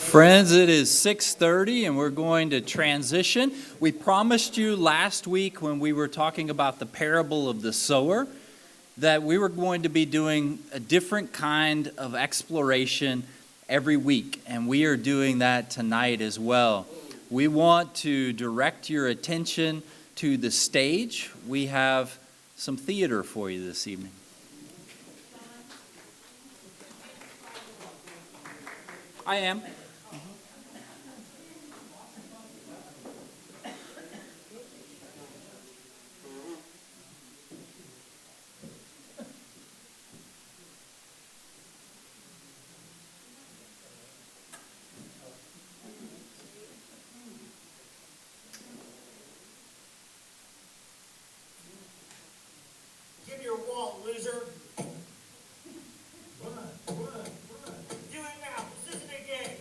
Friends, it is 6:30 and we're going to transition. We promised you last week when we were talking about the parable of the sower that we were going to be doing a different kind of exploration every week, and we are doing that tonight as well. We want to direct your attention to the stage. We have some theater for you this evening. I am. Give your wall, loser. Run. Do it now. This isn't a game.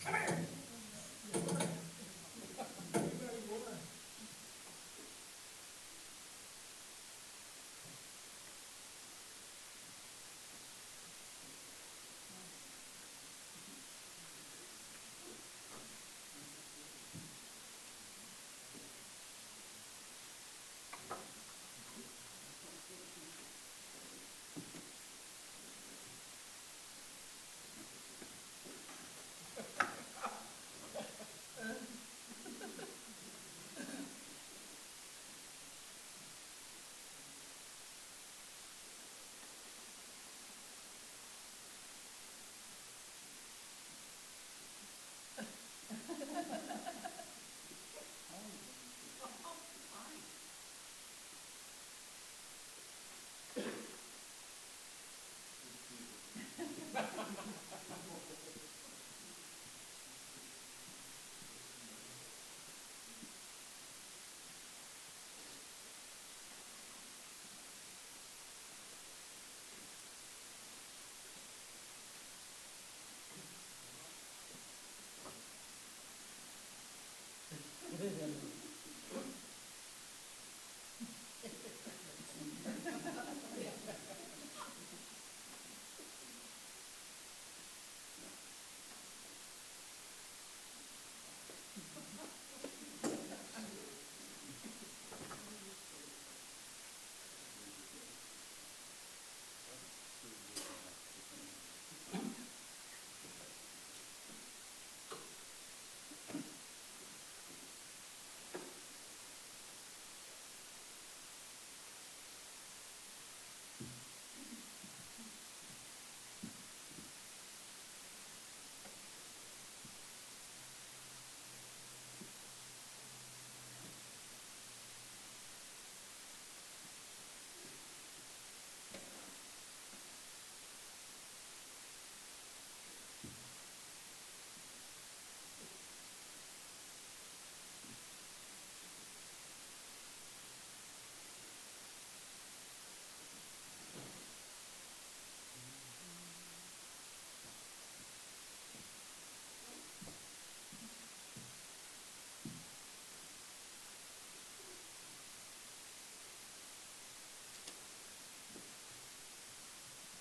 Come here.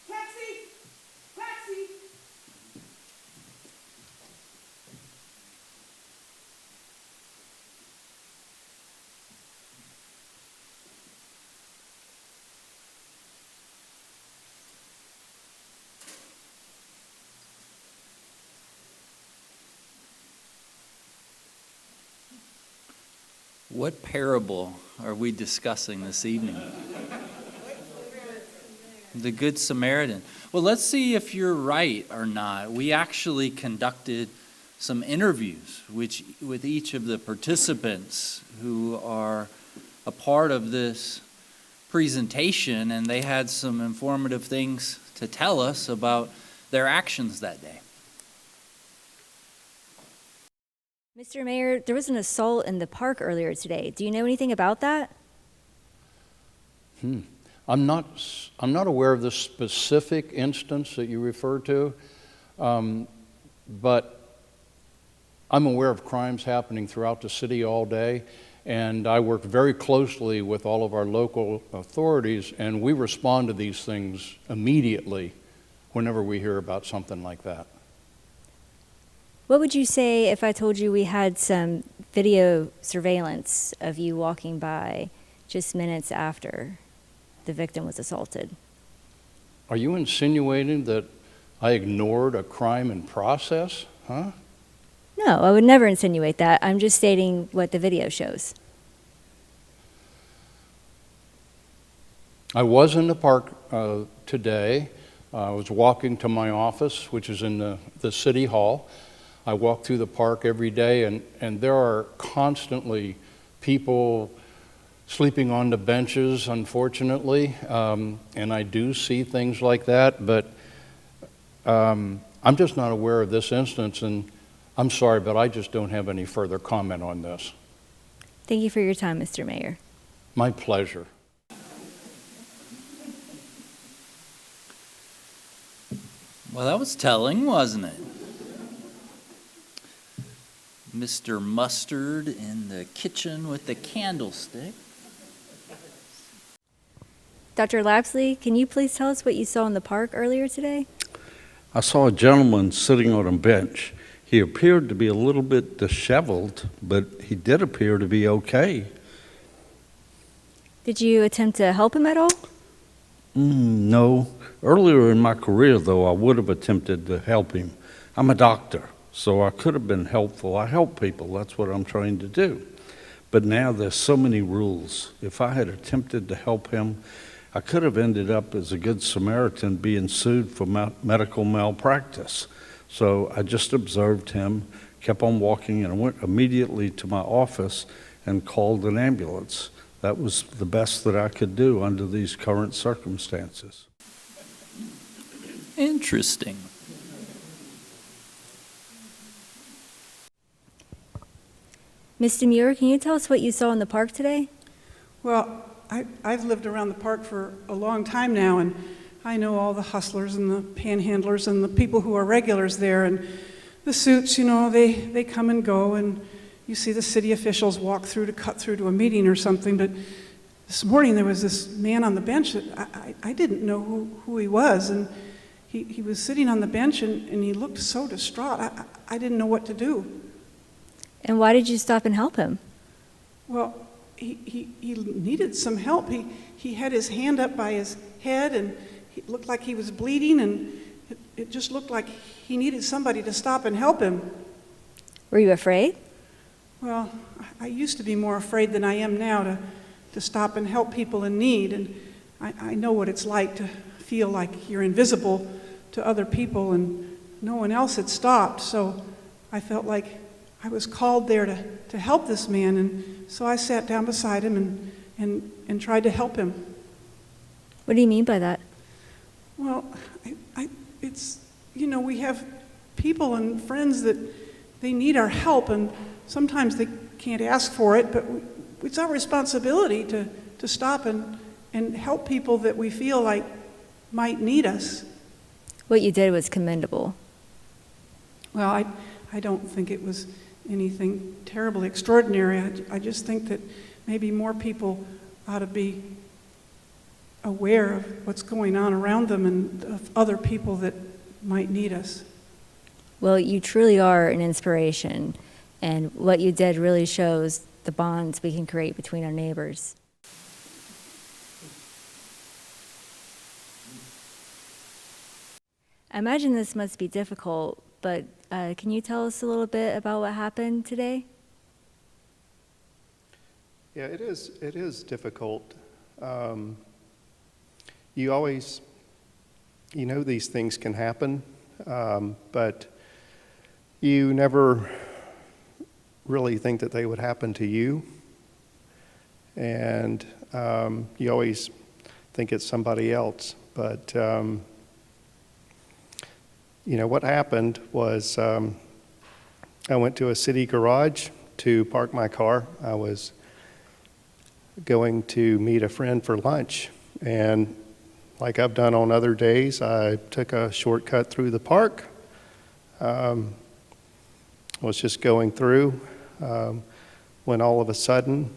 Taxi! What parable are we discussing this evening? The Good Samaritan. Well, let's see if you're right or not. We actually conducted some interviews with each of the participants who are a part of this presentation, and they had some informative things to tell us about their actions that day. Mr. Mayor, there was an assault in the park earlier today. Do you know anything about that? I'm not aware of the specific instance that you refer to, but I'm aware of crimes happening throughout the city all day, and I work very closely with all of our local authorities, and we respond to these things immediately whenever we hear about something like that. What would you say if I told you we had some video surveillance of you walking by just minutes after the victim was assaulted? Are you insinuating that I ignored a crime in process? Huh? No, I would never insinuate that. I'm just stating what the video shows. I was in the park today. I was walking to my office, which is in the city hall. I walk through the park every day, and there are constantly people sleeping on the benches, unfortunately, and I do see things like that, but I'm just not aware of this instance, and I'm sorry, but I just don't have any further comment on this. Thank you for your time, Mr. Mayor. My pleasure. Well, that was telling, wasn't it? Mr. Mustard in the kitchen with the candlestick. Dr. Lapsley, can you please tell us what you saw in the park earlier today? I saw a gentleman sitting on a bench. He appeared to be a little bit disheveled, but he did appear to be okay. Did you attempt to help him at all? No. Earlier in my career, though, I would have attempted to help him. I'm a doctor, so I could have been helpful. I help people. That's what I'm trying to do. But now there's so many rules. If I had attempted to help him, I could have ended up as a good Samaritan being sued for medical malpractice. So I just observed him, kept on walking, and I went immediately to my office and called an ambulance. That was the best that I could do under these current circumstances. Interesting. Ms. Demure, can you tell us what you saw in the park today? Well, I've lived around the park for a long time now, and I know all the hustlers and the panhandlers and the people who are regulars there, and the suits, you know, they come and go, and you see the city officials walk through to cut through to a meeting or something, but this morning there was this man on the bench that I didn't know who he was, and he was sitting on the bench, and he looked so distraught. I didn't know what to do. And why did you stop and help him? Well, he needed some help. He had his hand up by his head, and it looked like he was bleeding, and it just looked like he needed somebody to stop and help him. Were you afraid? Well, I used to be more afraid than I am now to stop and help people in need, and I know what it's like to feel like you're invisible to other people, and no one else had stopped, so I felt like I was called there to help this man, and so I sat down beside him and tried to help him. What do you mean by that? Well, it's, you know, we have people and friends that they need our help, and sometimes they can't ask for it, but it's our responsibility to stop and help people that we feel like might need us. What you did was commendable. Well, I don't think it was anything terribly extraordinary. I just think that maybe more people ought to be aware of what's going on around them and of other people that might need us. Well, you truly are an inspiration, and what you did really shows the bonds we can create between our neighbors. I imagine this must be difficult, but can you tell us a little bit about what happened today? Yeah, it is difficult. You always, you know, these things can happen, but you never really think that they would happen to you. And you always think it's somebody else. But, you know, what happened was I went to a city garage to park my car. I was going to meet a friend for lunch, and like I've done on other days, I took a shortcut through the park. I was just going through when all of a sudden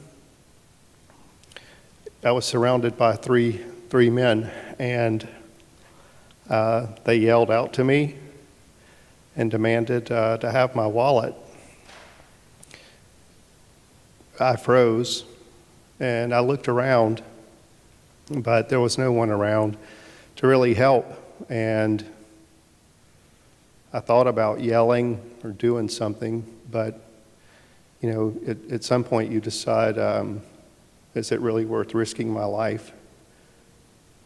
I was surrounded by three men, and they yelled out to me, and demanded to have my wallet. I froze, and I looked around, but there was no one around to really help. And I thought about yelling or doing something, but at some point you decide, is it really worth risking my life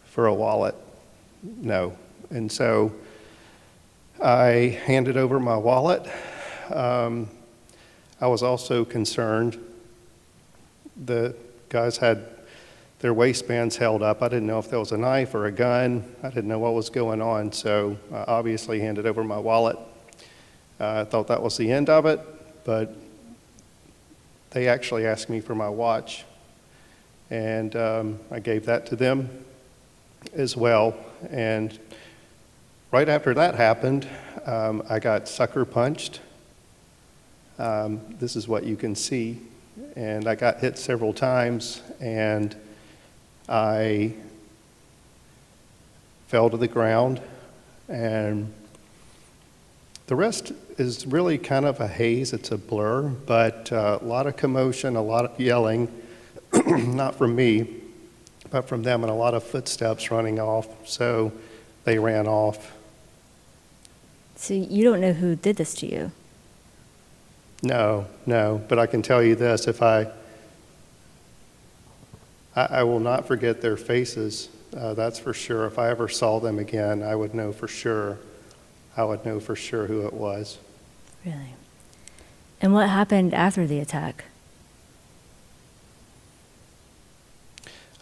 for a wallet? No. And so I handed over my wallet. I was also concerned. The guys had their waistbands held up. I didn't know if there was a knife or a gun. I didn't know what was going on, so I obviously handed over my wallet. I thought that was the end of it, but they actually asked me for my watch, and I gave that to them as well. And right after that happened, I got sucker punched. This is what you can see. And I got hit several times, and I fell to the ground, and the rest is really kind of a haze. It's a blur, but a lot of commotion, a lot of yelling, not from me, but from them, and a lot of footsteps running off. So they ran off. So you don't know who did this to you? No, but I can tell you this, if I will not forget their faces, that's for sure. If I ever saw them again, I would know for sure. I would know for sure who it was. Really? And what happened after the attack?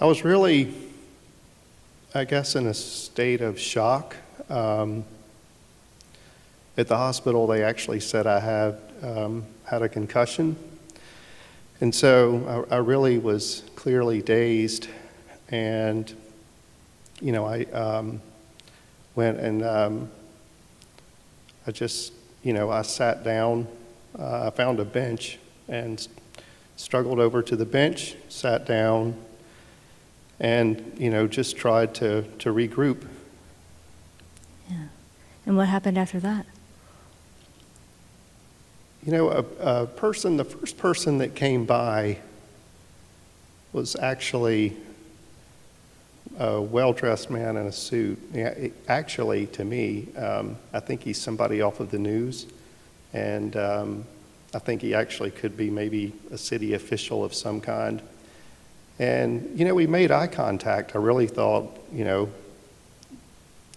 I was really, I guess, in a state of shock. At the hospital, they actually said I had a concussion. And so I really was clearly dazed. And, I went and I just, I sat down. I found a bench and struggled over to the bench, sat down, and, just tried to regroup. Yeah. And what happened after that? The first person that came by was actually a well-dressed man in a suit. Actually, to me, I think he's somebody off of the news, and I think he actually could be maybe a city official of some kind. And, we made eye contact. I really thought,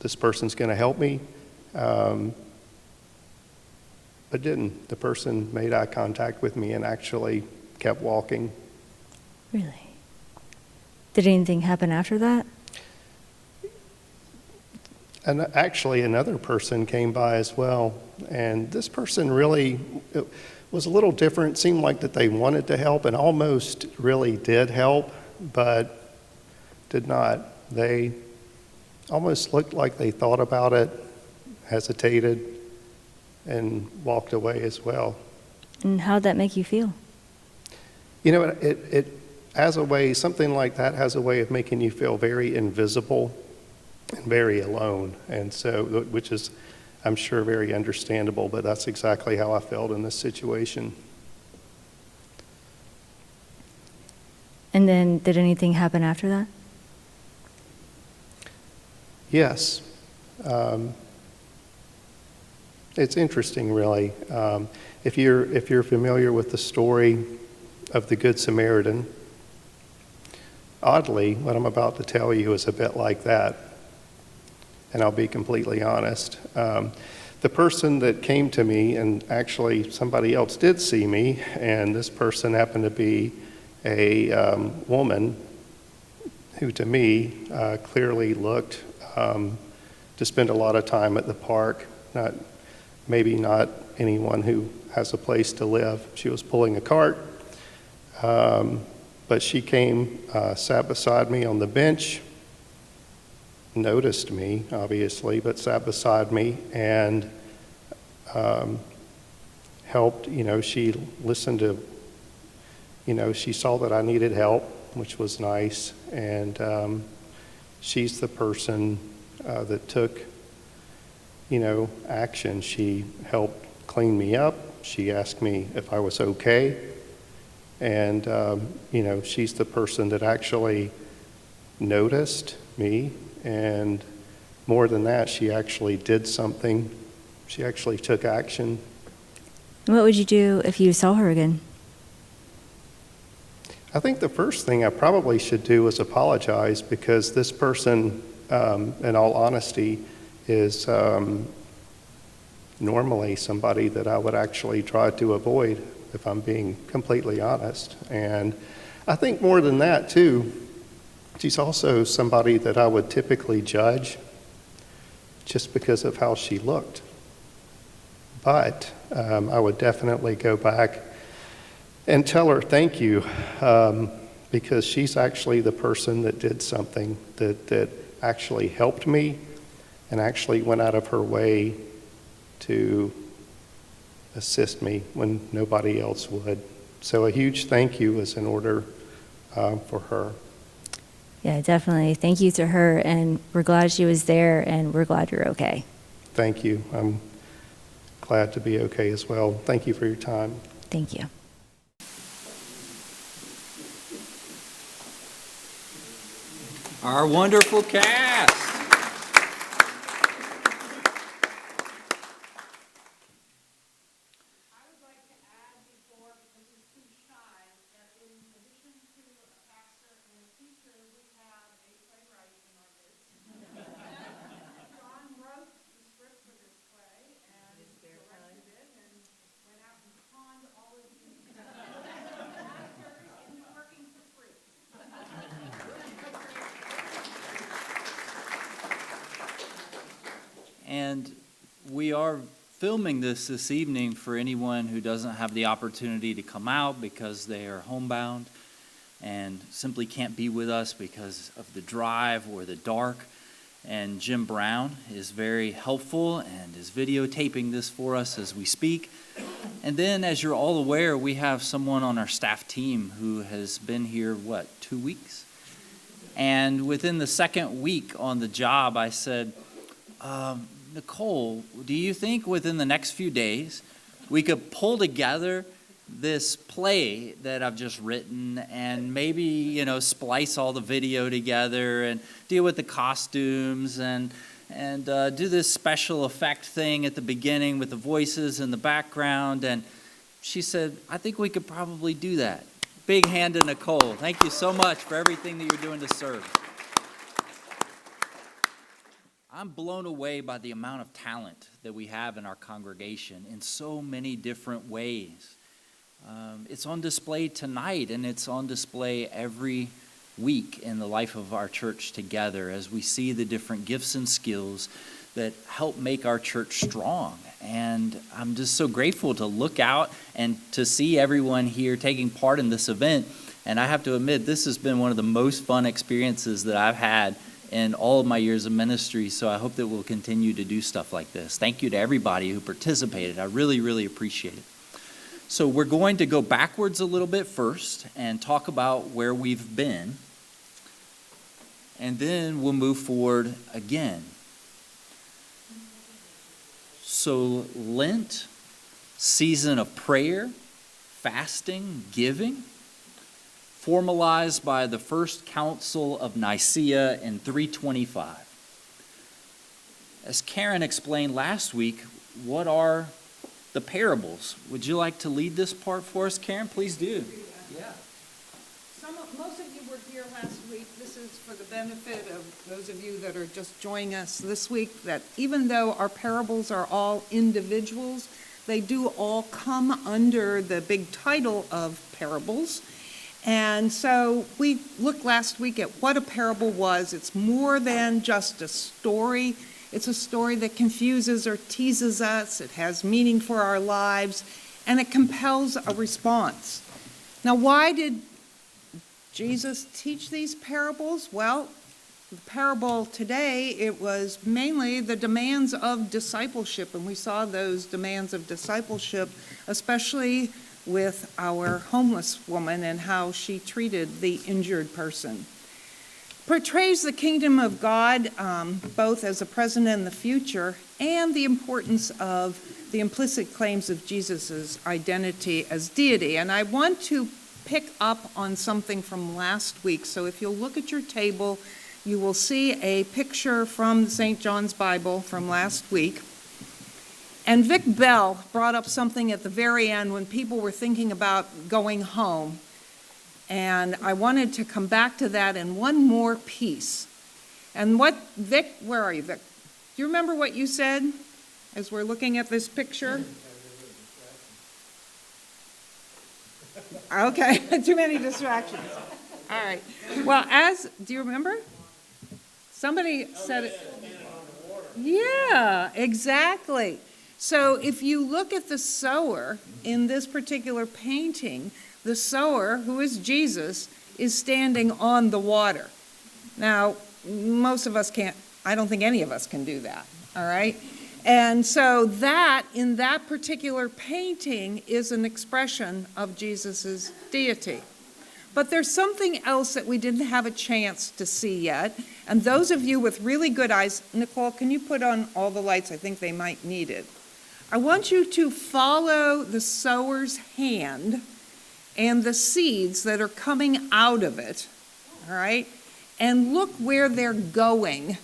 this person's going to help me. But didn't. The person made eye contact with me and actually kept walking. Really? Did anything happen after that? And actually another person came by as well. And this person really was a little different. Seemed like that they wanted to help and almost really did help, but did not. They almost looked like they thought about it, hesitated, and walked away as well. And how'd that make you feel? It has a way, something like that has a way of making you feel very invisible and very alone. And so, which is, I'm sure, very understandable, but that's exactly how I felt in this situation. And then did anything happen after that? Yes. It's interesting, really. If you're familiar with the story of the Good Samaritan, oddly, what I'm about to tell you is a bit like that. And I'll be completely honest. The person that came to me, and actually somebody else did see me, and this person happened to be a woman who, to me, clearly looked to spend a lot of time at the park. Maybe not anyone who has a place to live. She was pulling a cart, but she came, sat beside me on the bench, noticed me, obviously, but sat beside me and helped. She listened to, she saw that I needed help, which was nice, and she's the person that took action. She helped clean me up. She asked me if I was okay. And, she's the person that actually noticed me. And more than that, she actually did something. She actually took action. What would you do if you saw her again? I think the first thing I probably should do is apologize, because this person, in all honesty, is normally somebody that I would actually try to avoid, if I'm being completely honest. And I think more than that, too, she's also somebody that I would typically judge just because of how she looked. But I would definitely go back and tell her thank you, because she's actually the person that did something that actually helped me and actually went out of her way to assist me when nobody else would. So a huge thank you is in order for her. Yeah, definitely. Thank you to her, and we're glad she was there, and we're glad you're okay. Thank you. I'm glad to be okay as well. Thank you for your time. Thank you. Our wonderful cast. I would like to add before, because he's too shy, that in addition to a pastor and a teacher, we have a playwright in our midst. John wrote the script for this play and directed it and went out and conned all of you actors into working for free. And we are filming this evening for anyone who doesn't have the opportunity to come out because they are homebound and simply can't be with us because of the drive or the dark. And Jim Brown is very helpful and is videotaping this for us as we speak. And then, as you're all aware, we have someone on our staff team who has been here, 2 weeks? And within the second week on the job, I said, Nicole, do you think within the next few days we could pull together this play that I've just written and maybe, splice all the video together and deal with the costumes and do this special effect thing at the beginning with the voices in the background? And she said, I think we could probably do that. Big hand to Nicole. Thank you so much for everything that you're doing to serve. I'm blown away by the amount of talent that we have in our congregation in so many different ways. It's on display tonight, and it's on display every week in the life of our church together as we see the different gifts and skills that help make our church strong. And I'm just so grateful to look out and to see everyone here taking part in this event. And I have to admit, this has been one of the most fun experiences that I've had in all of my years of ministry, so I hope that we'll continue to do stuff like this. Thank you to everybody who participated. I really, really appreciate it. So we're going to go backwards a little bit first and talk about where we've been, and then we'll move forward again. So Lent, season of prayer, fasting, giving, formalized by the First Council of Nicaea in 325. As Karen explained last week, what are the parables? Would you like to lead this part for us, Karen? Please do. Yeah. Most of you were here last week. This is for the benefit of those of you that are just joining us this week, that even though our parables are all individuals, they do all come under the big title of parables. And so we looked last week at what a parable was. It's more than just a story. It's a story that confuses or teases us. It has meaning for our lives, and it compels a response. Now, why did Jesus teach these parables? Well, the parable today, it was mainly the demands of discipleship, and we saw those demands of discipleship, especially with our homeless woman and how she treated the injured person. portrays the kingdom of God, both as a present and the future, and the importance of the implicit claims of Jesus' identity as deity. And I want to pick up on something from last week. So if you'll look at your table, you will see a picture from the St. John's Bible from last week. And Vic Bell brought up something at the very end when people were thinking about going home. And I wanted to come back to that in one more piece. And what, Vic, where are you, Vic? Do you remember what you said as we're looking at this picture? Okay, too many distractions. All right. Well, do you remember? Somebody said it. Yeah, exactly. So if you look at the sower in this particular painting, the sower, who is Jesus, is standing on the water. Now, most of us can't, I don't think any of us can do that, all right? And so that, in that particular painting, is an expression of Jesus' deity. But there's something else that we didn't have a chance to see yet. And those of you with really good eyes, Nicole, can you put on all the lights? I think they might need it. I want you to follow the sower's hand and the seeds that are coming out of it, all right? And look where they're going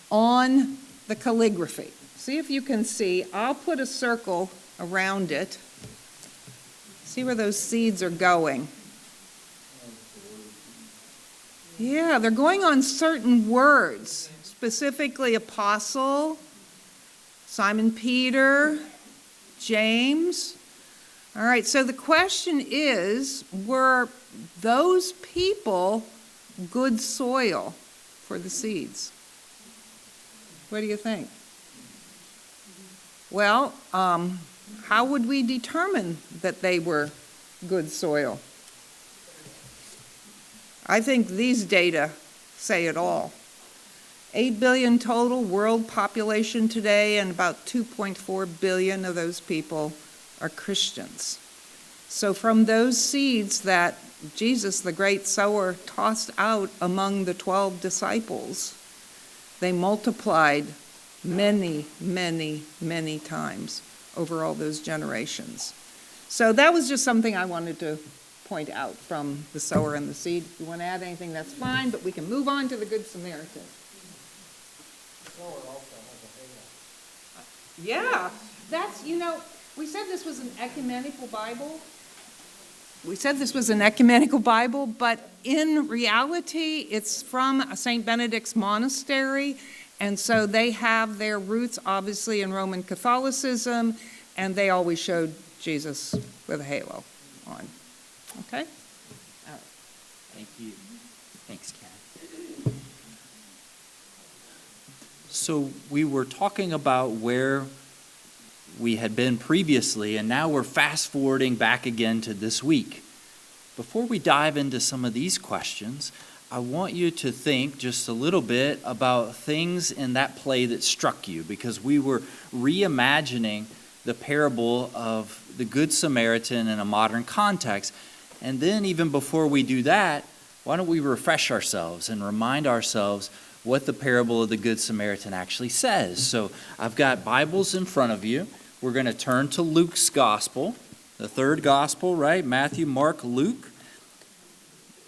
on the calligraphy. See if you can see. I'll put a circle around it. See where those seeds are going. Yeah, they're going on certain words, specifically apostle, Simon Peter, James. All right, so the question is, were those people good soil for the seeds? What do you think? Well, how would we determine that they were good soil? I think these data say it all. 8 billion total world population today, and about 2.4 billion of those people are Christians. So from those seeds that Jesus, the great sower, tossed out among the 12 disciples, they multiplied many, many, many times over all those generations. So that was just something I wanted to point out from the sower and the seed. If you want to add anything, that's fine, but we can move on to the Good Samaritan. Yeah, that's, we said this was an ecumenical Bible. But in reality, it's from St. Benedict's monastery, and so they have their roots, obviously, in Roman Catholicism, and they always showed Jesus with a halo on. Okay? All right. Thank you. Thanks, Kat. So we were talking about where we had been previously, and now we're fast forwarding back again to this week. Before we dive into some of these questions, I want you to think just a little bit about things in that play that struck you, because we were reimagining the parable of the Good Samaritan in a modern context. And then even before we do that, why don't we refresh ourselves and remind ourselves what the parable of the Good Samaritan actually says. So I've got Bibles in front of you. We're going to turn to Luke's gospel, the third gospel, right? Matthew, Mark, Luke.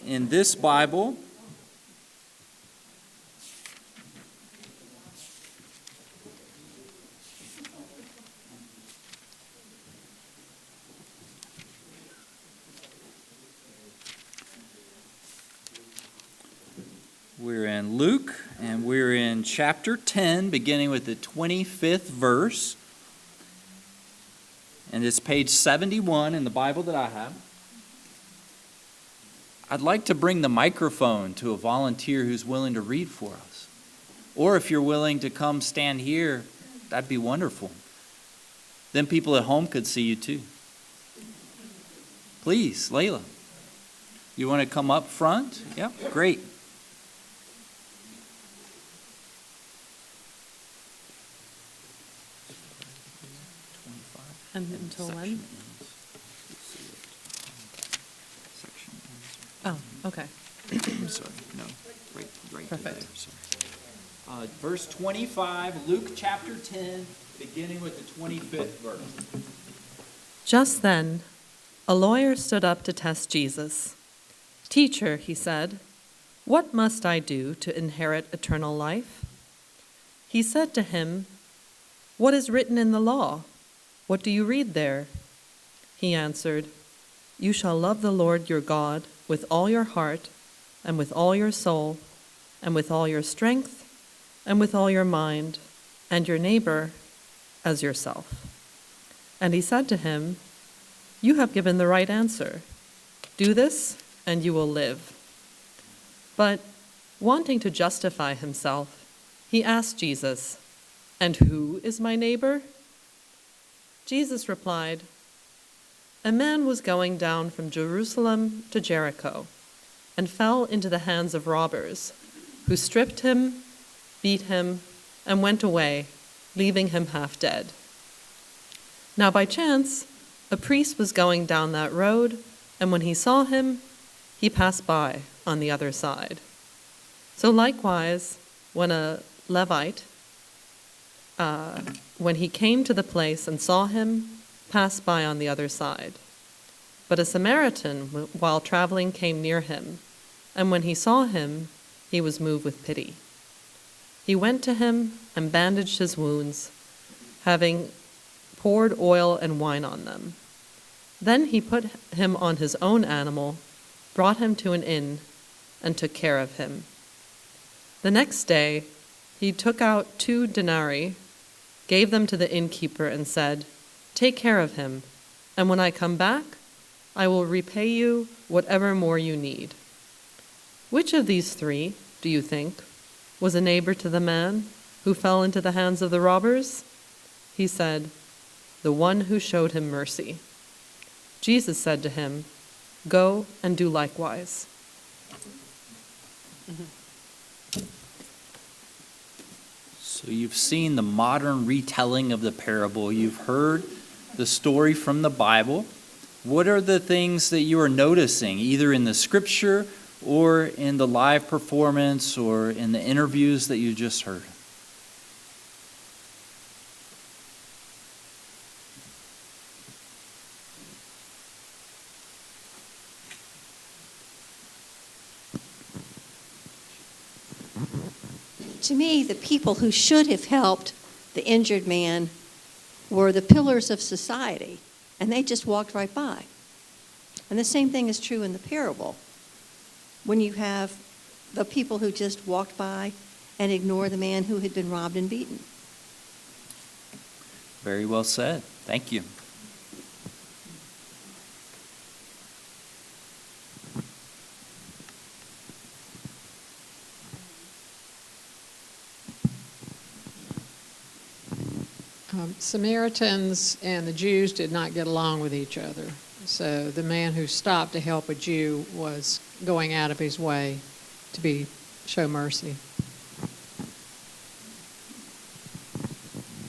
In this Bible, we're in Luke, and we're in chapter 10, beginning with the 25th verse. And it's page 71 in the Bible that I have. I'd like to bring the microphone to a volunteer who's willing to read for us. Or if you're willing to come stand here, that'd be wonderful. Then people at home could see you too. Please, Layla. You want to come up front? Yep, great. Until when? Oh, okay. I'm sorry, no, right. right to Perfect. there. So. Verse 25, Luke chapter 10, beginning with the 25th verse. Just then, a lawyer stood up to test Jesus. "Teacher," he said, "what must I do to inherit eternal life?" He said to him, "What is written in the law? What do you read there?" He answered, "You shall love the Lord your God with all your heart, and with all your soul, and with all your strength, and with all your mind, and your neighbor as yourself." And he said to him, "You have given the right answer. Do this, and you will live." But, wanting to justify himself, he asked Jesus, "And who is my neighbor?" Jesus replied, "A man was going down from Jerusalem to Jericho and fell into the hands of robbers, who stripped him, beat him, and went away, leaving him half dead. Now by chance, a priest was going down that road, and when he saw him, he passed by on the other side. So likewise, when a Levite, when he came to the place and saw him, passed by on the other side. But a Samaritan, while traveling, came near him, and when he saw him, he was moved with pity. He went to him and bandaged his wounds, having poured oil and wine on them. Then he put him on his own animal, brought him to an inn, and took care of him. The next day, he took out 2 denarii, gave them to the innkeeper, and said, "Take care of him, and when I come back, I will repay you whatever more you need." Which of these 3, do you think, was a neighbor to the man who fell into the hands of the robbers? He said, "The one who showed him mercy." Jesus said to him, "Go and do likewise." So you've seen the modern retelling of the parable. You've heard the story from the Bible. What are the things that you are noticing, either in the scripture or in the live performance or in the interviews that you just heard? To me, the people who should have helped the injured man were the pillars of society, and they just walked right by. And the same thing is true in the parable. When you have the people who just walked by and ignore the man who had been robbed and beaten. Very well said. Thank you. Samaritans and the Jews did not get along with each other. So the man who stopped to help a Jew was going out of his way to show mercy.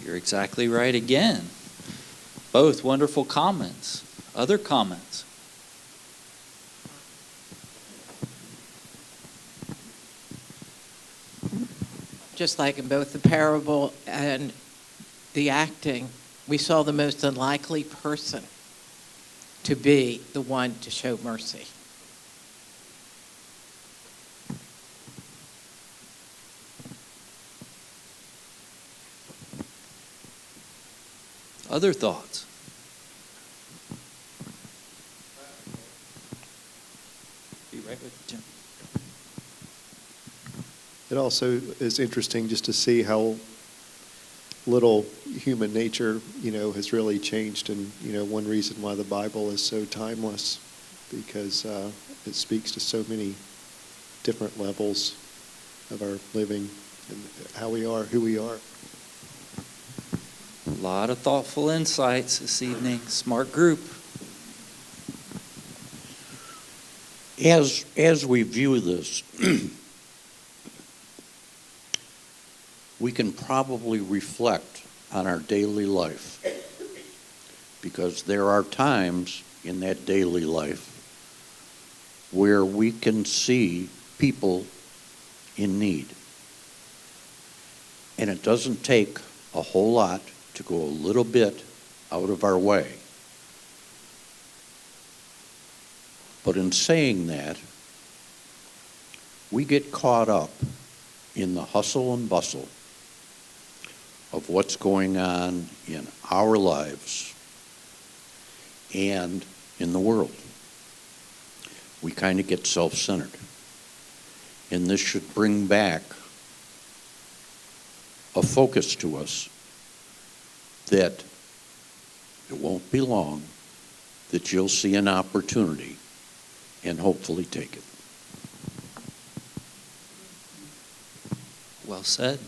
You're exactly right again. Both wonderful comments. Other comments? Just like in both the parable and the acting, we saw the most unlikely person to be the one to show mercy. Other thoughts? Be right with you, Jim. It also is interesting just to see how little human nature, has really changed. And, one reason why the Bible is so timeless, because it speaks to so many different levels of our living and how we are, who we are. A lot of thoughtful insights this evening. Smart group. As we view this, we can probably reflect on our daily life, because there are times in that daily life where we can see people in need. And it doesn't take a whole lot to go a little bit out of our way. But in saying that, we get caught up in the hustle and bustle of what's going on in our lives and in the world. We kind of get self-centered. And this should bring back a focus to us that it won't be long that you'll see an opportunity and hopefully take it. Well said.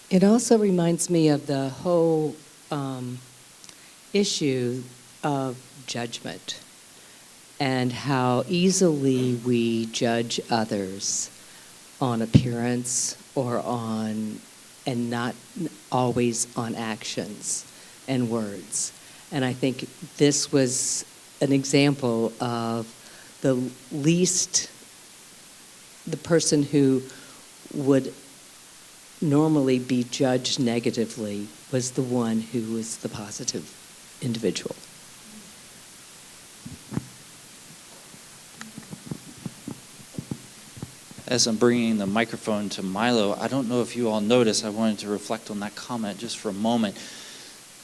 It also reminds me of the whole issue of judgment and how easily we judge others on appearance or on, and not always on actions and words. And I think this was an example of the person who would normally be judged negatively was the one who was the positive individual. As I'm bringing the microphone to Milo, I don't know if you all noticed, I wanted to reflect on that comment just for a moment.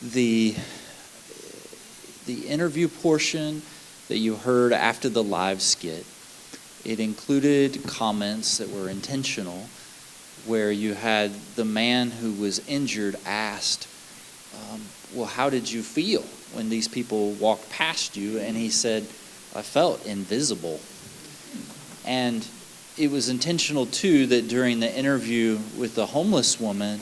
The interview portion that you heard after the live skit, it included comments that were intentional, where you had the man who was injured asked, well, how did you feel when these people walked past you? And he said, I felt invisible. And it was intentional, too, that during the interview with the homeless woman,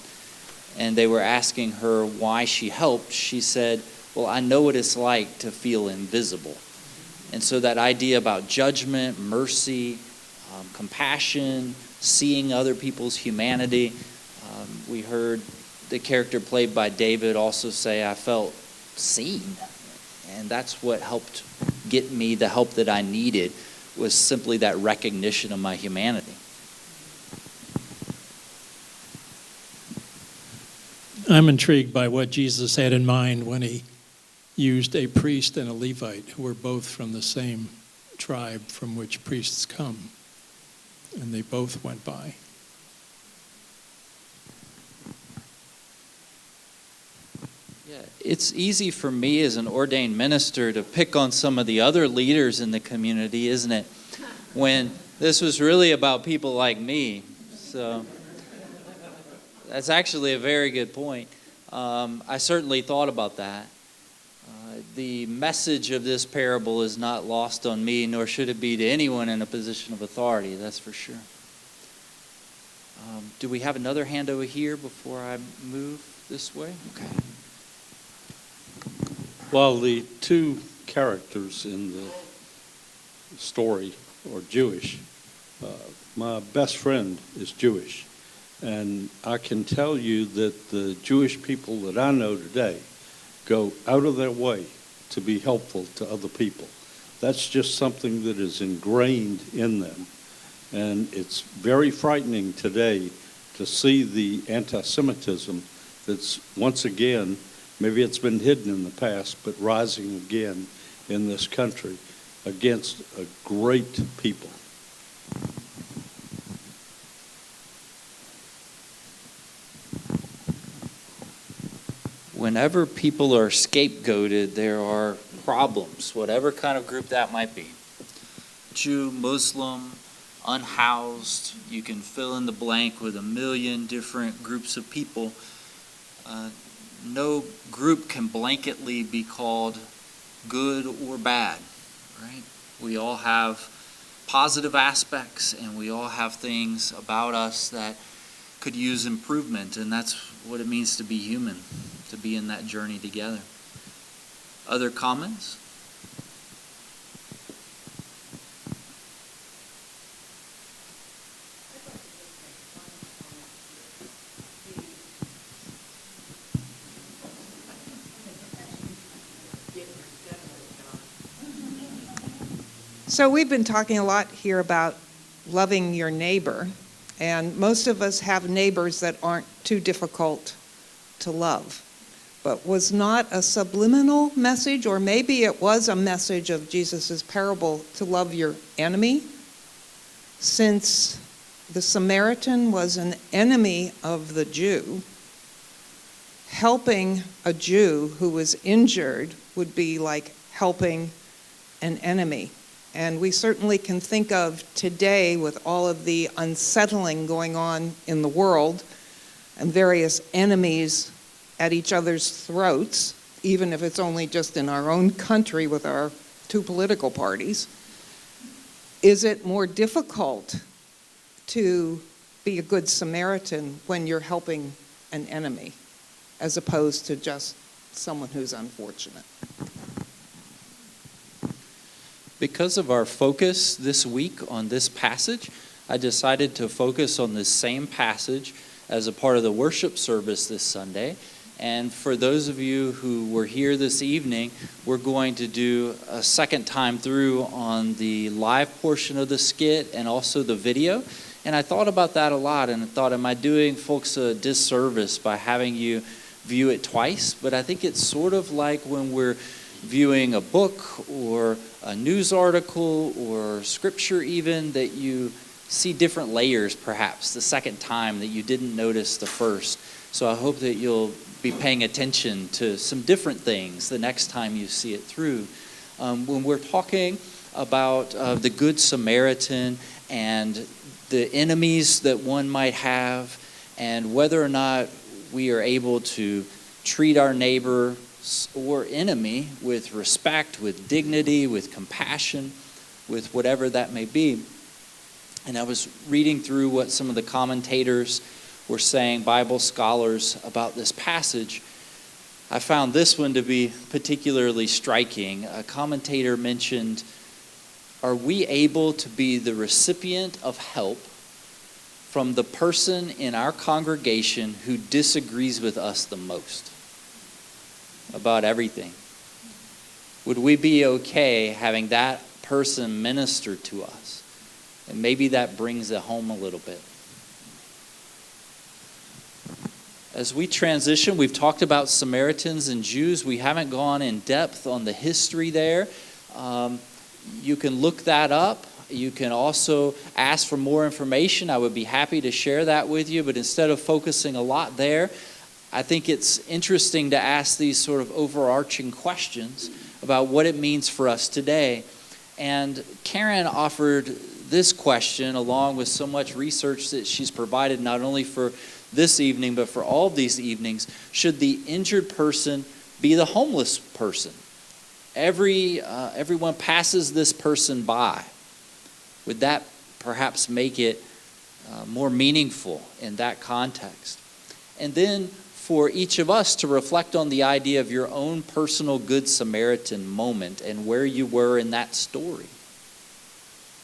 and they were asking her why she helped, she said, well, I know what it's like to feel invisible. And so that idea about judgment, mercy, compassion, seeing other people's humanity, we heard the character played by David also say, I felt seen. And that's what helped get me the help that I needed, was simply that recognition of my humanity. I'm intrigued by what Jesus had in mind when he used a priest and a Levite, who were both from the same tribe from which priests come. And they both went by. Yeah, it's easy for me as an ordained minister to pick on some of the other leaders in the community, isn't it? When this was really about people like me. So that's actually a very good point. I certainly thought about that. The message of this parable is not lost on me, nor should it be to anyone in a position of authority, that's for sure. Do we have another hand over here before I move this way? Okay. Well, the two characters in the story are Jewish. My best friend is Jewish, and I can tell you that the Jewish people that I know today go out of their way to be helpful to other people. That's just something that is ingrained in them. And it's very frightening today to see the anti-Semitism that's once again, maybe it's been hidden in the past, but rising again in this country against a great people. Whenever people are scapegoated, there are problems, whatever kind of group that might be. Jew, Muslim, unhoused, you can fill in the blank with a million different groups of people. No group can blanketly be called good or bad, right? We all have positive aspects, and we all have things about us that could use improvement, and that's what it means to be human, to be in that journey together. Other comments? So we've been talking a lot here about loving your neighbor. And most of us have neighbors that aren't too difficult to love. But was not a subliminal message, or maybe it was a message of Jesus' parable, to love your enemy? Since the Samaritan was an enemy of the Jew, helping a Jew who was injured would be like helping an enemy. And we certainly can think of today, with all of the unsettling going on in the world and various enemies at each other's throats, even if it's only just in our own country with our two political parties, is it more difficult to be a good Samaritan when you're helping an enemy as opposed to just someone who's unfortunate? Because of our focus this week on this passage, I decided to focus on this same passage as a part of the worship service this Sunday. And for those of you who were here this evening, we're going to do a second time through on the live portion of the skit and also the video. And I thought about that a lot, and I thought, am I doing folks a disservice by having you view it twice? But I think it's sort of like when we're viewing a book or a news article or scripture even, that you see different layers perhaps the second time that you didn't notice the first. So I hope that you'll be paying attention to some different things the next time you see it through. When we're talking about the Good Samaritan and the enemies that one might have, and whether or not we are able to treat our neighbor or enemy with respect, with dignity, with compassion, with whatever that may be. And I was reading through what some of the commentators were saying, Bible scholars, about this passage. I found this one to be particularly striking. A commentator mentioned, are we able to be the recipient of help from the person in our congregation who disagrees with us the most about everything? Would we be okay having that person minister to us? And maybe that brings it home a little bit. As we transition, we've talked about Samaritans and Jews. We haven't gone in depth on the history there. You can look that up. You can also ask for more information. I would be happy to share that with you. But instead of focusing a lot there, I think it's interesting to ask these sort of overarching questions about what it means for us today. And Karen offered this question along with so much research that she's provided not only for this evening, but for all of these evenings. Should the injured person be the homeless person? Everyone passes this person by. Would that perhaps make it more meaningful in that context? And then for each of us to reflect on the idea of your own personal Good Samaritan moment and where you were in that story.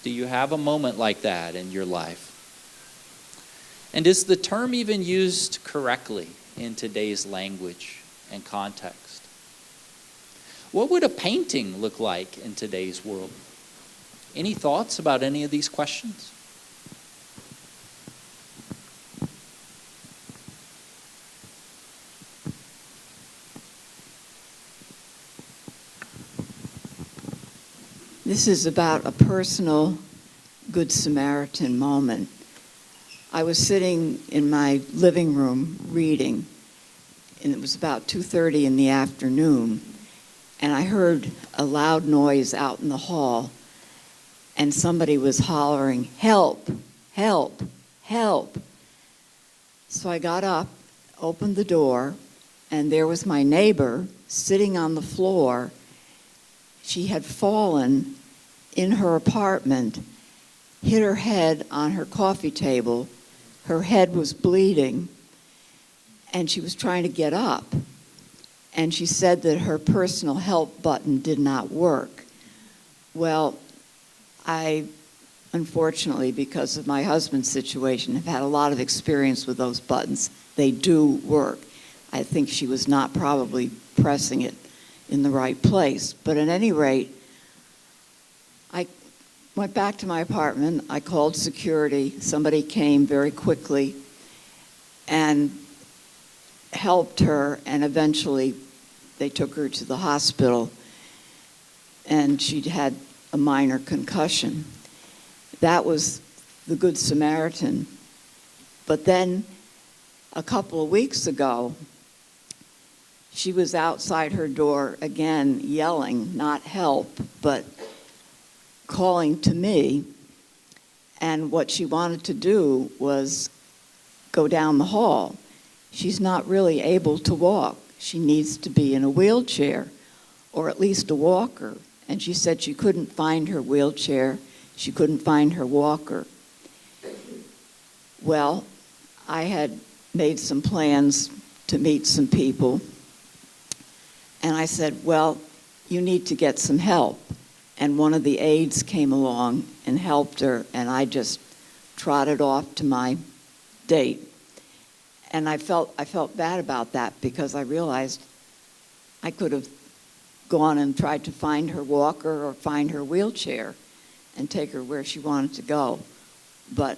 Do you have a moment like that in your life? And is the term even used correctly in today's language and context? What would a painting look like in today's world? Any thoughts about any of these questions? This is about a personal Good Samaritan moment. I was sitting in my living room reading, and it was about 2:30 in the afternoon, and I heard a loud noise out in the hall, and somebody was hollering, "Help, help, help." So I got up, opened the door, and there was my neighbor sitting on the floor. She had fallen in her apartment, hit her head on her coffee table. Her head was bleeding, and she was trying to get up. And she said that her personal help button did not work. Well, I, unfortunately, because of my husband's situation, have had a lot of experience with those buttons. They do work. I think she was not probably pressing it in the right place. But at any rate, I went back to my apartment. I called security. Somebody came very quickly and helped her, and eventually they took her to the hospital, and she'd had a minor concussion. That was the Good Samaritan. But then a couple of weeks ago, she was outside her door again yelling, not help, but calling to me. And what she wanted to do was go down the hall. She's not really able to walk. She needs to be in a wheelchair, or at least a walker. And she said she couldn't find her wheelchair. She couldn't find her walker. Well, I had made some plans to meet some people. And I said, well, you need to get some help. And one of the aides came along and helped her, and I just trotted off to my date. And I felt bad about that, because I realized I could have gone and tried to find her walker or find her wheelchair and take her where she wanted to go. But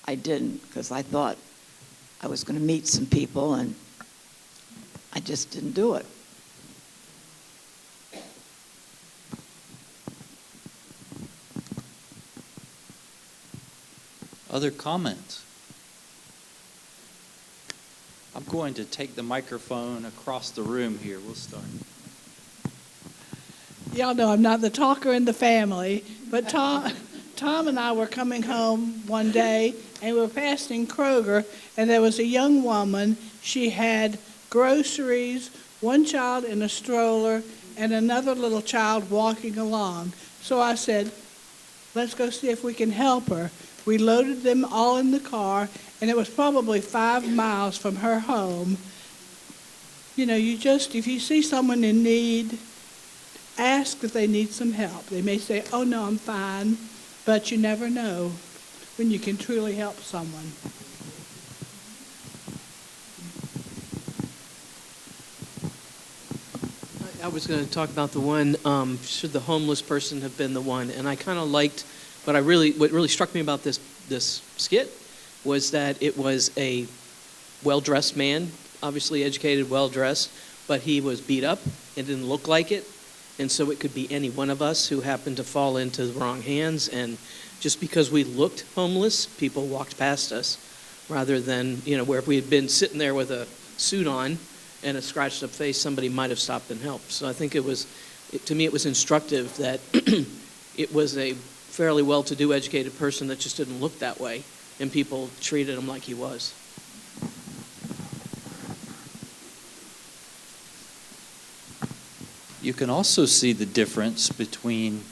I didn't, because I thought I was going to meet some people, and I just didn't do it. Other comments? I'm going to take the microphone across the room here. We'll start. Y'all know I'm not the talker in the family, but Tom and I were coming home one day, and we were passing Kroger, and there was a young woman. She had groceries, one child in a stroller, and another little child walking along. So I said, let's go see if we can help her. We loaded them all in the car, and it was probably 5 miles from her home. You know, if you see someone in need, ask if they need some help. They may say, oh, no, I'm fine, but you never know when you can truly help someone. I was going to talk about the one, should the homeless person have been the one? And I kind of liked, what really struck me about this skit was that it was a well-dressed man, obviously educated, well-dressed, but he was beat up and didn't look like it. And so it could be any one of us who happened to fall into the wrong hands. And just because we looked homeless, people walked past us, rather than, where if we had been sitting there with a suit on and a scratched up face, somebody might have stopped and helped. So I think to me it was instructive that it was a fairly well-to-do, educated person that just didn't look that way, and people treated him like he was. You can also see the difference between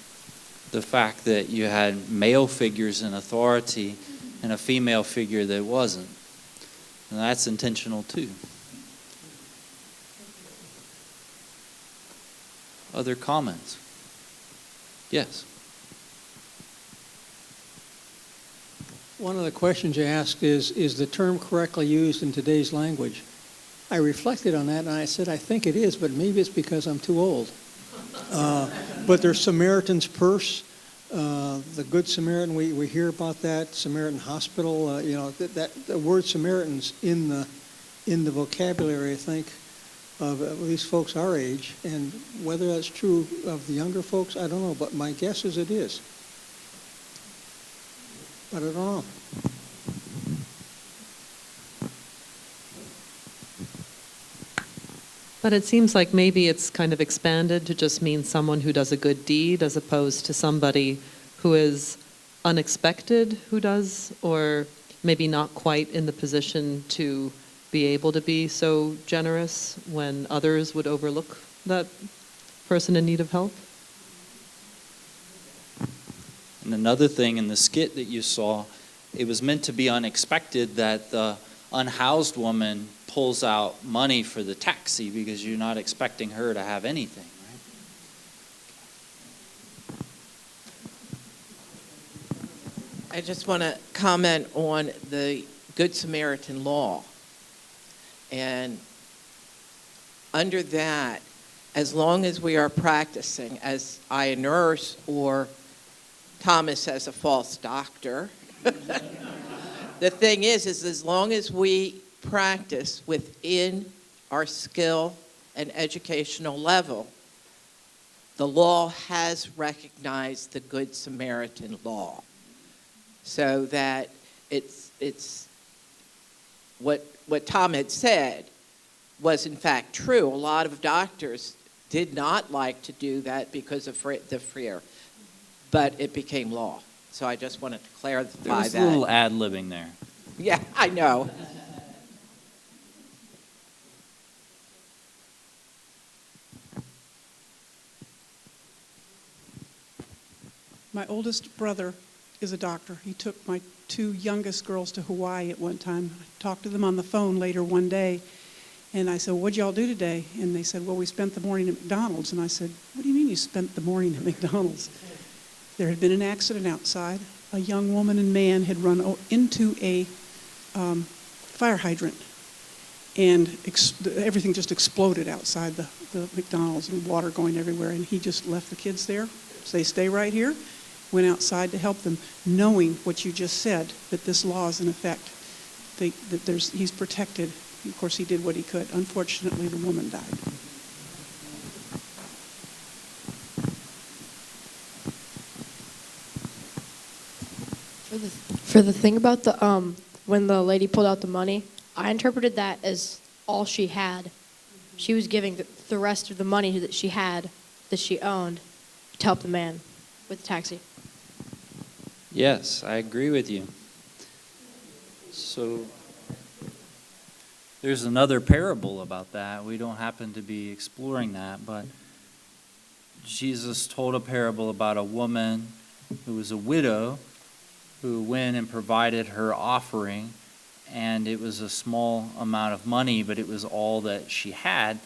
the fact that you had male figures in authority and a female figure that wasn't. And that's intentional too. Other comments? Yes. One of the questions you asked is the term correctly used in today's language? I reflected on that, and I said, I think it is, but maybe it's because I'm too old. But there's Samaritan's Purse, the Good Samaritan, we hear about that, Samaritan Hospital, that the word Samaritan's in the vocabulary, I think, of at least folks our age, and whether that's true of the younger folks, I don't know, but my guess is it is. But I don't know. But it seems like maybe it's kind of expanded to just mean someone who does a good deed, as opposed to somebody who is unexpected who does, or maybe not quite in the position to be able to be so generous when others would overlook that person in need of help. And another thing in the skit that you saw, it was meant to be unexpected that the unhoused woman pulls out money for the taxi because you're not expecting her to have anything, right? I just want to comment on the Good Samaritan law. And under that, as long as we are practicing, as a nurse or Thomas as a false doctor. The thing is as long as we practice within our skill and educational level, the law has recognized the Good Samaritan law, so that it's what Tom had said was in fact true. A lot of doctors did not like to do that because of the fear, but it became law. So I just wanted to clarify There was that. a little ad-libbing there. Yeah, I know. My oldest brother is a doctor. He took my two youngest girls to Hawaii at one time. I talked to them on the phone later one day, and I said, "What'd y'all do today?" And they said, "Well, we spent the morning at McDonald's." And I said, "What do you mean you spent the morning at McDonald's?" There had been an accident outside. A young woman and man had run into a fire hydrant, and everything just exploded outside the McDonald's, and water going everywhere. And he just left the kids there. Say, "Stay right here." Went outside to help them, knowing what you just said, that this law is in effect, that he's protected. Of course, he did what he could. Unfortunately, the woman died. For the thing about the when the lady pulled out the money, I interpreted that as all she had. She was giving the rest of the money that she had, that she owned, to help the man with the taxi. Yes, I agree with you. So there's another parable about that. We don't happen to be exploring that, but Jesus told a parable about a woman who was a widow who went and provided her offering, and it was a small amount of money, but it was all that she had,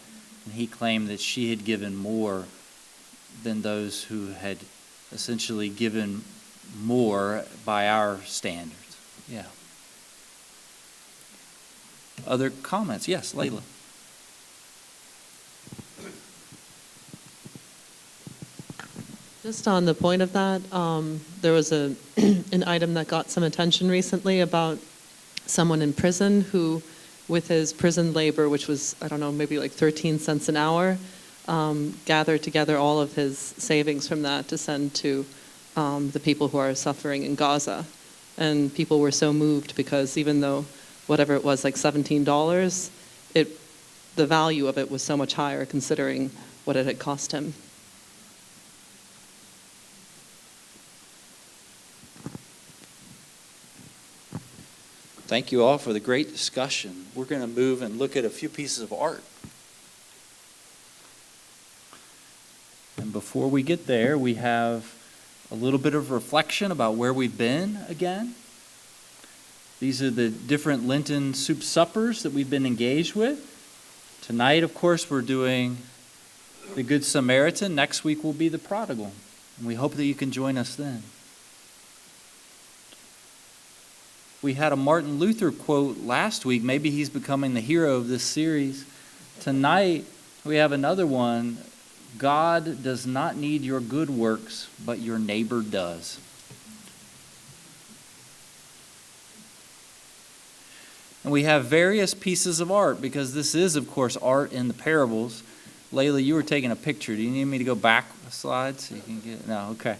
and he claimed that she had given more than those who had essentially given more by our standards. Yeah. Other comments? Yes, Layla. Just on the point of that, there was an item that got some attention recently about someone in prison who, with his prison labor, which was, I don't know, maybe like 13 cents an hour, gathered together all of his savings from that to send to the people who are suffering in Gaza. And people were so moved because even though whatever it was, like $17, the value of it was so much higher considering what it had cost him. Thank you all for the great discussion. We're going to move and look at a few pieces of art. And before we get there, we have a little bit of reflection about where we've been again. These are the different Lenten soup suppers that we've been engaged with. Tonight, of course, we're doing the Good Samaritan. Next week will be the prodigal. And we hope that you can join us then. We had a Martin Luther quote last week. Maybe he's becoming the hero of this series. Tonight, we have another one. God does not need your good works, but your neighbor does. And we have various pieces of art because this is, of course, art in the parables. Layla, you were taking a picture. Do you need me to go back a slide so you can get it? No, okay.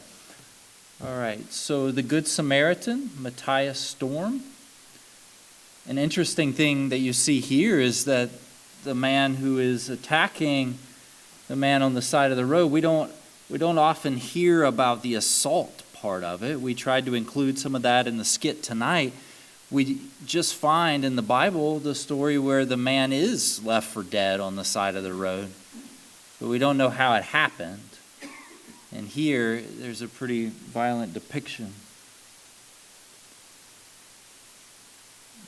All right, so the Good Samaritan, Matthias Storm. An interesting thing that you see here is that the man who is attacking the man on the side of the road, we don't often hear about the assault part of it. We tried to include some of that in the skit tonight. We just find in the Bible the story where the man is left for dead on the side of the road, but we don't know how it happened. And here, there's a pretty violent depiction.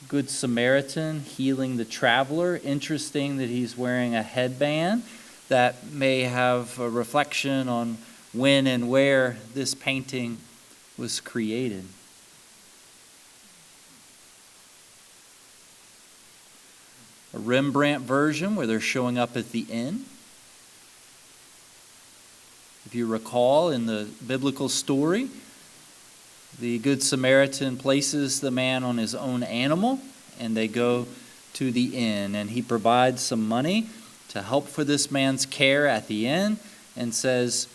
Good Samaritan healing the traveler. Interesting that he's wearing a headband that may have a reflection on when and where this painting was created. A Rembrandt version where they're showing up at the inn. If you recall in the biblical story, The Good Samaritan places the man on his own animal, and they go to the inn, and he provides some money to help for this man's care at the inn and says,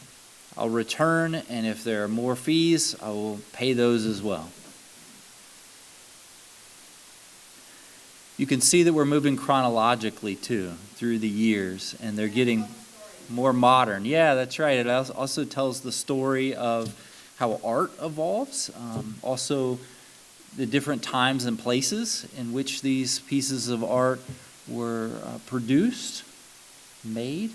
I'll return, and if there are more fees, I will pay those as well. You can see that we're moving chronologically, too, through the years, and they're getting more modern. Yeah, that's right. It also tells the story of how art evolves, also the different times and places in which these pieces of art were produced, made.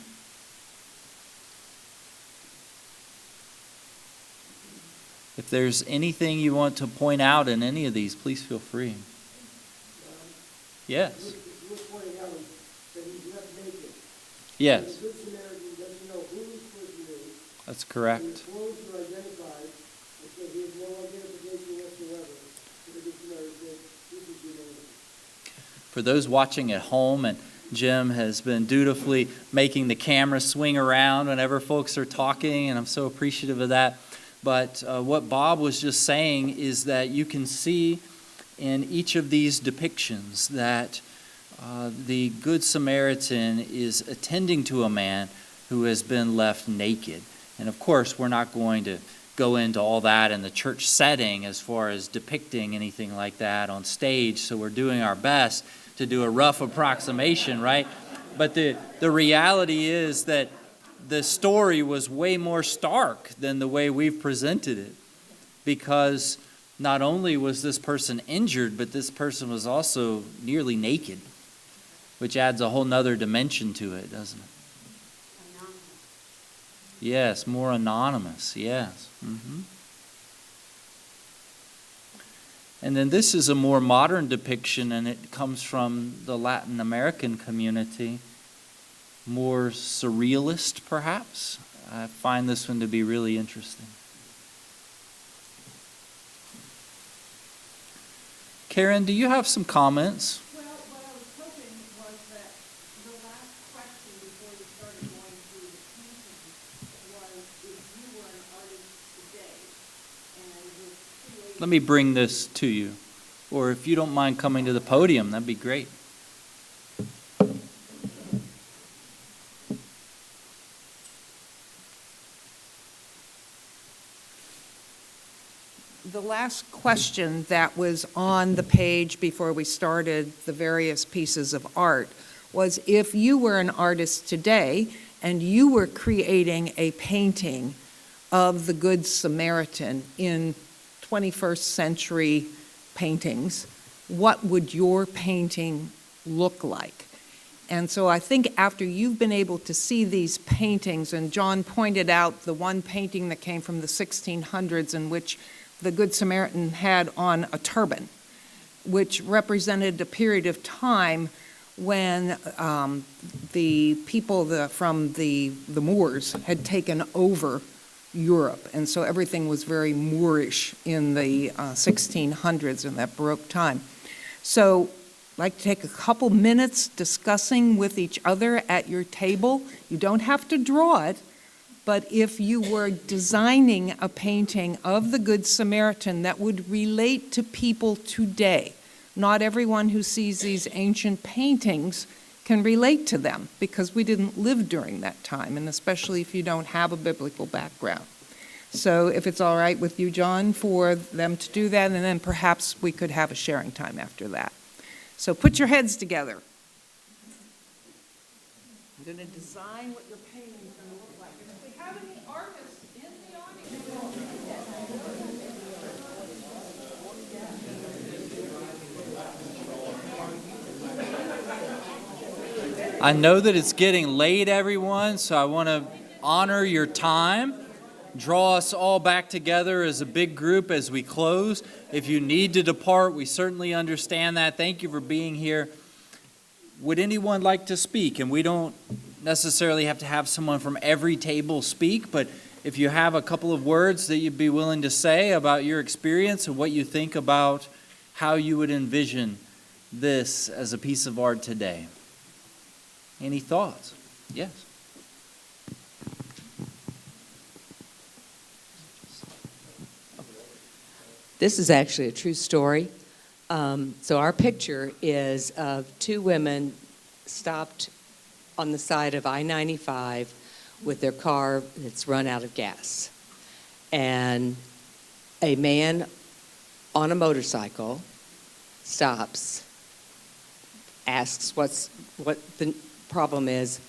If there's anything you want to point out in any of these, please feel free. Yes. Yes. That's correct. For those watching at home, and Jim has been dutifully making the camera swing around whenever folks are talking, and I'm so appreciative of that. But what Bob was just saying is that you can see in each of these depictions that the Good Samaritan is attending to a man who has been left naked. And of course, we're not going to go into all that in the church setting as far as depicting anything like that on stage, so we're doing our best to do a rough approximation, right? But the reality is that the story was way more stark than the way we've presented it, because not only was this person injured, but this person was also nearly naked, which adds a whole nother dimension to it, doesn't it? Anonymous. Yes, more anonymous, yes. Mm-hmm. And then this is a more modern depiction, and it comes from the Latin American community, more surrealist perhaps. I find this one to be really interesting. Karen, do you have some comments? Well, what I was hoping was that the last question before you started going through the painting was if you were an artist today and were creating... Let me bring this to you. Or if you don't mind coming to the podium, that'd be great. The last question that was on the page before we started the various pieces of art was if you were an artist today and you were creating a painting of the Good Samaritan in 21st century paintings, what would your painting look like? And so I think after you've been able to see these paintings, and John pointed out the one painting that came from the 1600s in which the Good Samaritan had on a turban, which represented a period of time when the people from the Moors had taken over Europe. And so everything was very Moorish in the 1600s, in that Baroque time. So I'd like to take a couple minutes discussing with each other at your table. You don't have to draw it, but if you were designing a painting of the Good Samaritan that would relate to people today, not everyone who sees these ancient paintings can relate to them because we didn't live during that time, and especially if you don't have a biblical background. So if it's all right with you, John, for them to do that, and then perhaps we could have a sharing time after that. So put your heads together. I'm going to design what your painting is going to look like. And if we have any artists in the audience. I know that it's getting late, everyone, so I want to honor your time. Draw us all back together as a big group as we close. If you need to depart, we certainly understand that. Thank you for being here. Would anyone like to speak? And we don't necessarily have to have someone from every table speak, but if you have a couple of words that you'd be willing to say about your experience and what you think about how you would envision this as a piece of art today. Any thoughts? Yes. This is actually a true story. So our picture is of two women stopped on the side of I-95 with their car that's run out of gas. And a man on a motorcycle stops, asks what the problem is,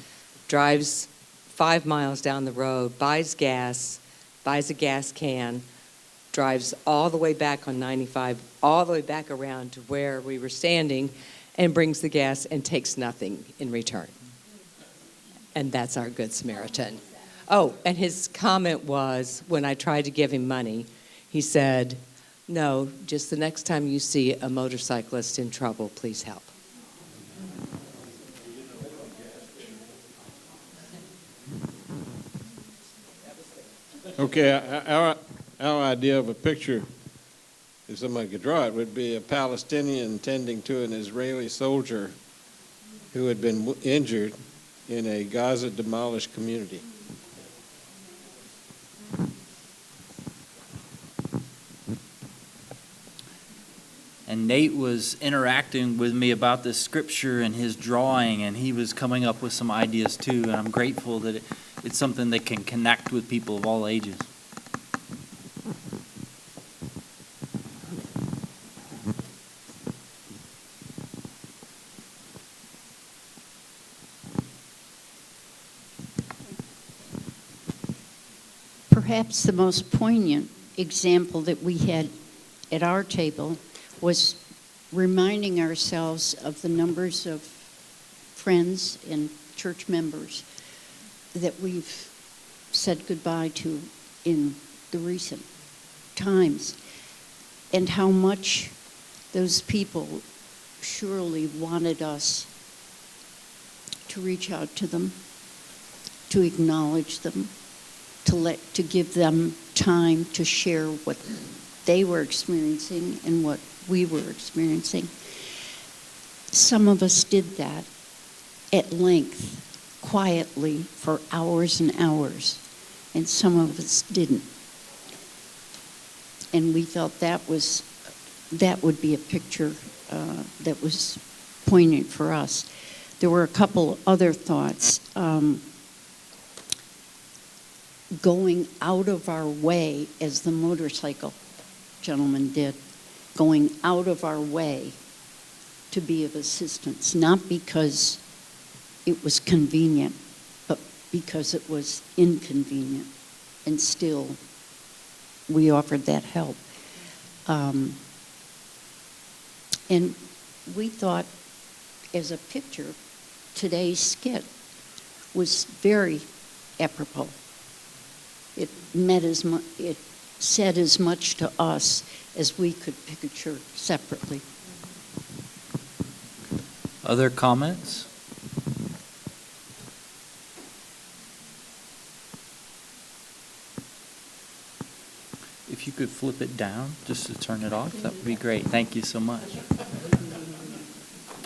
drives 5 miles down the road, buys gas, buys a gas can, drives all the way back on 95, all the way back around to where we were standing, and brings the gas and takes nothing in return. And that's our Good Samaritan. Oh, and his comment was, when I tried to give him money, he said, "No, just the next time you see a motorcyclist in trouble, please help." Okay, our idea of a picture, if somebody could draw it, would be a Palestinian tending to an Israeli soldier who had been injured in a Gaza demolished community. And Nate was interacting with me about this scripture and his drawing, and he was coming up with some ideas too, and I'm grateful that it's something that can connect with people of all ages. Perhaps the most poignant example that we had at our table was reminding ourselves of the numbers of friends and church members that we've said goodbye to in the recent times, and how much those people surely wanted us to reach out to them, to acknowledge them, to give them time to share what they were experiencing and what we were experiencing. Some of us did that at length, quietly, for hours and hours, and some of us didn't. And we felt that would be a picture that was poignant for us. There were a couple other thoughts. Going out of our way, as the motorcycle gentleman did, going out of our way to be of assistance, not because it was convenient, but because it was inconvenient, and still we offered that help. And we thought, as a picture, today's skit was very apropos. It said as much to us as we could picture separately. Other comments? If you could flip it down just to turn it off, that would be great. Thank you so much.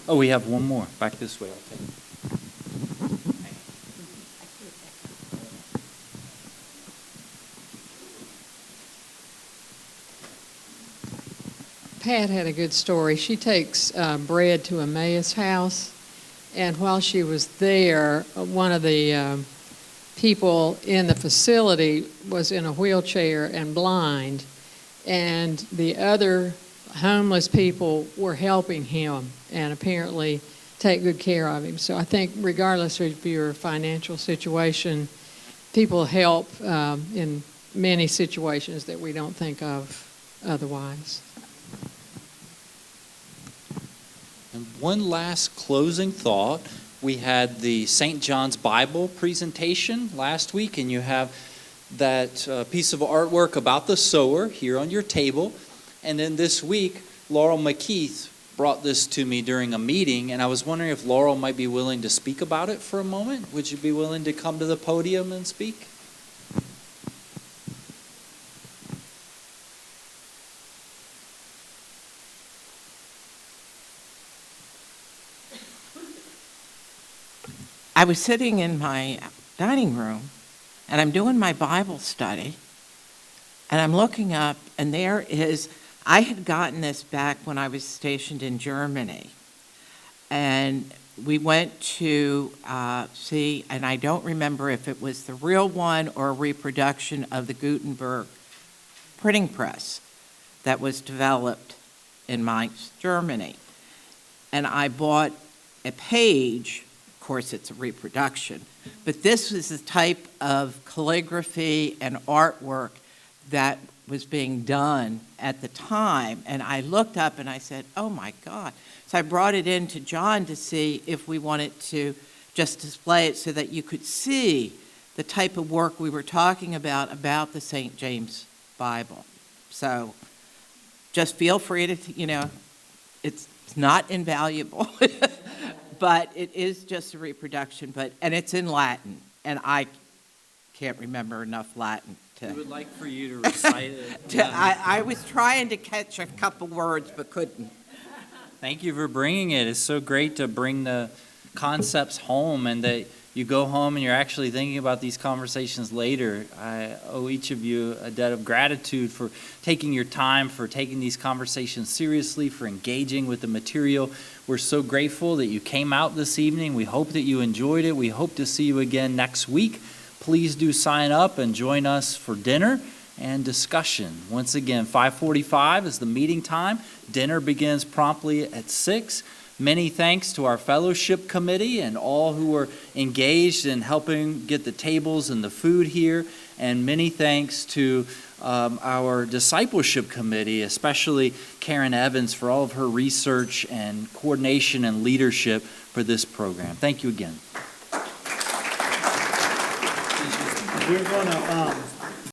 Oh, we have one more. Back this way. I'll take it. Pat had a good story. She takes bread to Emmaus house, and while she was there, one of the people in the facility was in a wheelchair and blind, and the other homeless people were helping him and apparently take good care of him. So I think regardless of your financial situation, people help in many situations that we don't think of otherwise. And one last closing thought. We had the St. John's Bible presentation last week, and you have that piece of artwork about the sower here on your table. And then this week, Laurel McKeith brought this to me during a meeting, and I was wondering if Laurel might be willing to speak about it for a moment. Would you be willing to come to the podium and speak? I was sitting in my dining room, and I'm doing my Bible study, and I'm looking up, and there is I had gotten this back when I was stationed in Germany. And we went to see, and I don't remember if it was the real one or a reproduction of the Gutenberg printing press that was developed in Mainz, Germany. And I bought a page, of course it's a reproduction, but this was the type of calligraphy and artwork that was being done at the time. And I looked up and I said, oh my God. So I brought it in to John to see if we wanted to just display it so that you could see the type of work we were talking about the St. James Bible. So just feel free to, it's not invaluable, but it is just a reproduction, and it's in Latin, and I can't remember enough Latin to... We would like for you to recite it. I was trying to catch a couple words, but couldn't. Thank you for bringing it. It's so great to bring the concepts home and that you go home and you're actually thinking about these conversations later. I owe each of you a debt of gratitude for taking your time, for taking these conversations seriously, for engaging with the material. We're so grateful that you came out this evening. We hope that you enjoyed it. We hope to see you again next week. Please do sign up and join us for dinner and discussion. Once again, 5:45 is the meeting time. Dinner begins promptly at 6. Many thanks to our fellowship committee and all who were engaged in helping get the tables and the food here. And many thanks to our discipleship committee, especially Karen Evans, for all of her research and coordination and leadership for this program. Thank you again. We're going to